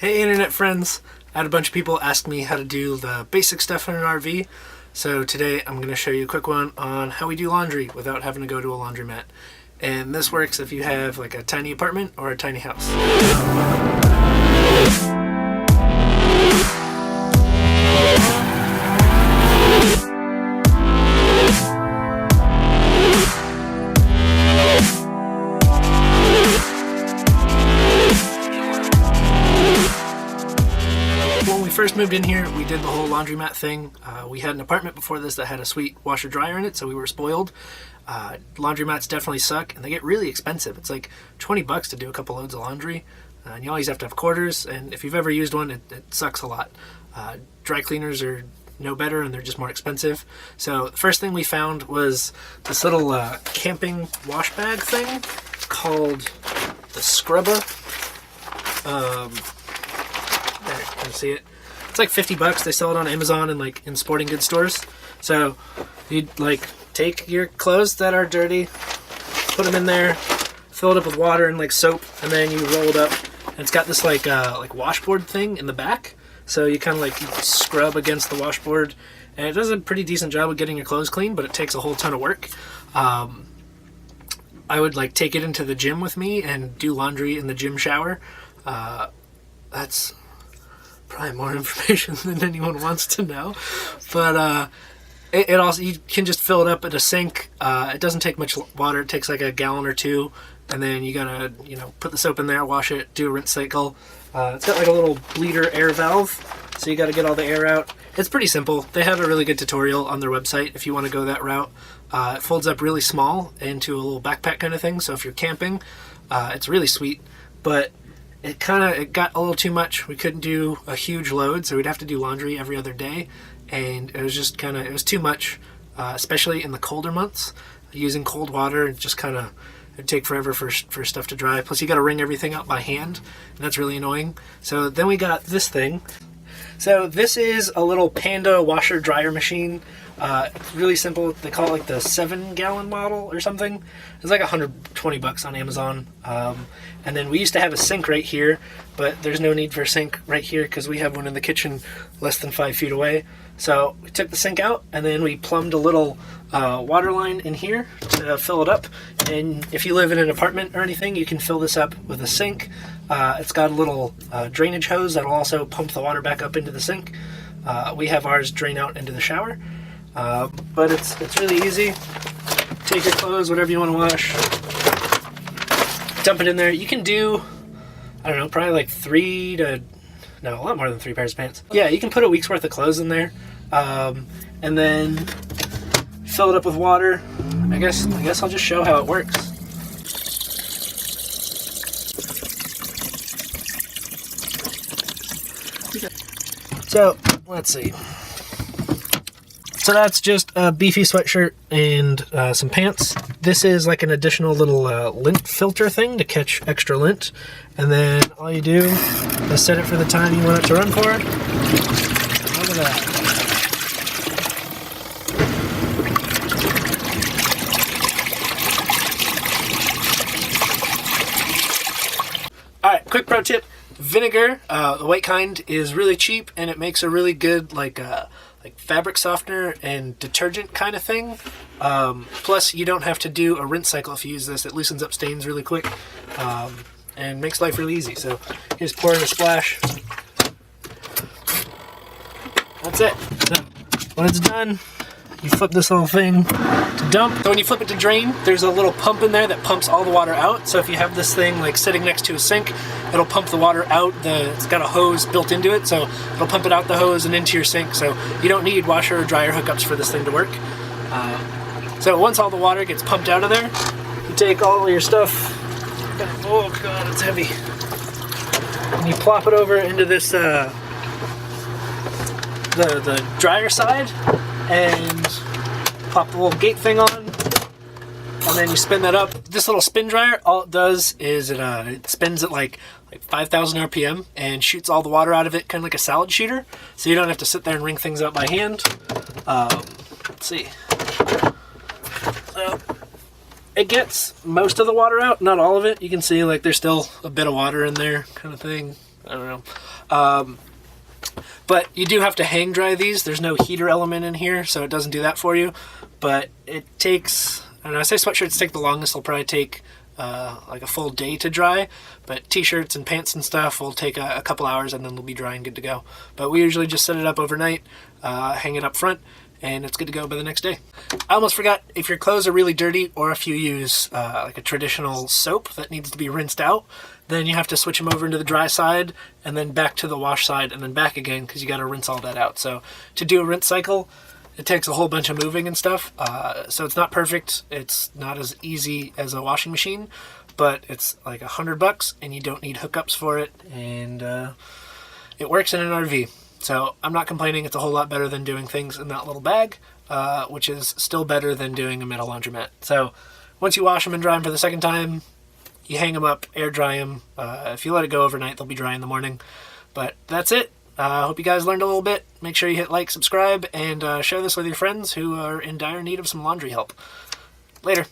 Hey internet friends, I had a bunch of people ask me how to do the basic stuff in an RV, so today I'm going to show you a quick one on how we do laundry without having to go to a laundromat. And this works if you have like a tiny apartment or a tiny house. When we first moved in here, we did the whole laundromat thing. We had an apartment before this that had a sweet washer dryer in it, so we were spoiled. Laundromats definitely suck, and they get really expensive. It's like 20 bucks to do a couple loads of laundry, and you always have to have quarters, and if you've ever used one, it sucks a lot. Dry cleaners are no better, and they're just more expensive. So the first thing we found was this little camping wash bag thing called the Scrubba. There, you can see it. It's like 50 bucks. They sell it on Amazon and like in sporting goods stores. So you'd like take your clothes that are dirty, put them in there, fill it up with water and like soap, and then you roll it up. And it's got this like washboard thing in the back. So you kind of like scrub against the washboard, and it does a pretty decent job of getting your clothes clean, but it takes a whole ton of work. I would like take it into the gym with me and do laundry in the gym shower. That's probably more information than anyone wants to know, but it also, you can just fill it up at a sink. It doesn't take much water. It takes like a gallon or two, and then you gotta put the soap in there, wash it, do a rinse cycle. It's got like a little bleeder air valve, so you gotta get all the air out. It's pretty simple. They have a really good tutorial on their website if you want to go that route. It folds up really small into a little backpack kind of thing, so if you're camping, it's really sweet, but it got a little too much. We couldn't do a huge load, so we'd have to do laundry every other day, and it was just it was too much, especially in the colder months. Using cold water, it'd take forever for stuff to dry. Plus you got to wring everything out by hand, and that's really annoying. So then we got this thing. So this is a little Panda washer dryer machine. It's really simple. They call it like the 7-gallon model or something. It's like 120 bucks on Amazon. And then we used to have a sink right here, but there's no need for a sink right here because we have one in the kitchen less than 5 feet away. So we took the sink out, and then we plumbed a little water line in here to fill it up. And if you live in an apartment or anything, you can fill this up with a sink. It's got a little drainage hose that'll also pump the water back up into the sink. We have ours drain out into the shower. But it's really easy. Take your clothes, whatever you want to wash, dump it in there. You can do, I don't know, probably like a lot more than 3 pairs of pants. Yeah, you can put a week's worth of clothes in there, and then fill it up with water. I guess I'll just show how it works. So let's see. So that's just a beefy sweatshirt and some pants. This is like an additional little lint filter thing to catch extra lint. And then all you do is set it for the time you want it to run for. Look at that. Alright, quick pro tip. Vinegar, the white kind, is really cheap, and it makes a really good like fabric softener and detergent kind of thing. Plus you don't have to do a rinse cycle if you use this. It loosens up stains really quick, and makes life really easy. So you just pour in a splash. That's it. So when it's done, you flip this little thing to dump. So when you flip it to drain, there's a little pump in there that pumps all the water out. So if you have this thing like sitting next to a sink, it'll pump the water out. It's got a hose built into it, so it'll pump it out the hose and into your sink. So you don't need washer or dryer hookups for this thing to work. So once all the water gets pumped out of there, you take all your stuff. Oh god, it's heavy. And you plop it over into this the dryer side, and pop the little gate thing on, and then you spin that up. This little spin dryer, all it does is it spins at like 5,000 RPM and shoots all the water out of it, kind of like a salad shooter, so you don't have to sit there and wring things out by hand. Let's see. So it gets most of the water out, not all of it. You can see like there's still a bit of water in there, kind of thing. I don't know. But you do have to hang dry these. There's no heater element in here, so it doesn't do that for you. But it takes, I don't know, I say sweatshirts take the longest. They'll probably take like a full day to dry. But t-shirts and pants and stuff will take a couple hours, and then they'll be dry and good to go. But we usually just set it up overnight, hang it up front, and it's good to go by the next day. I almost forgot, if your clothes are really dirty, or if you use like a traditional soap that needs to be rinsed out, then you have to switch them over into the dry side, and then back to the wash side, and then back again, because you got to rinse all that out. So to do a rinse cycle, it takes a whole bunch of moving and stuff. So it's not perfect. It's not as easy as a washing machine, but it's like $100, and you don't need hookups for it, and it works in an RV. So I'm not complaining. It's a whole lot better than doing things in that little bag, which is still better than doing a metal laundromat. So once you wash them and dry them for the second time, you hang them up, air dry them. If you let it go overnight, they'll be dry in the morning. But that's it. I hope you guys learned a little bit. Make sure you hit like, subscribe, and share this with your friends who are in dire need of some laundry help. Later.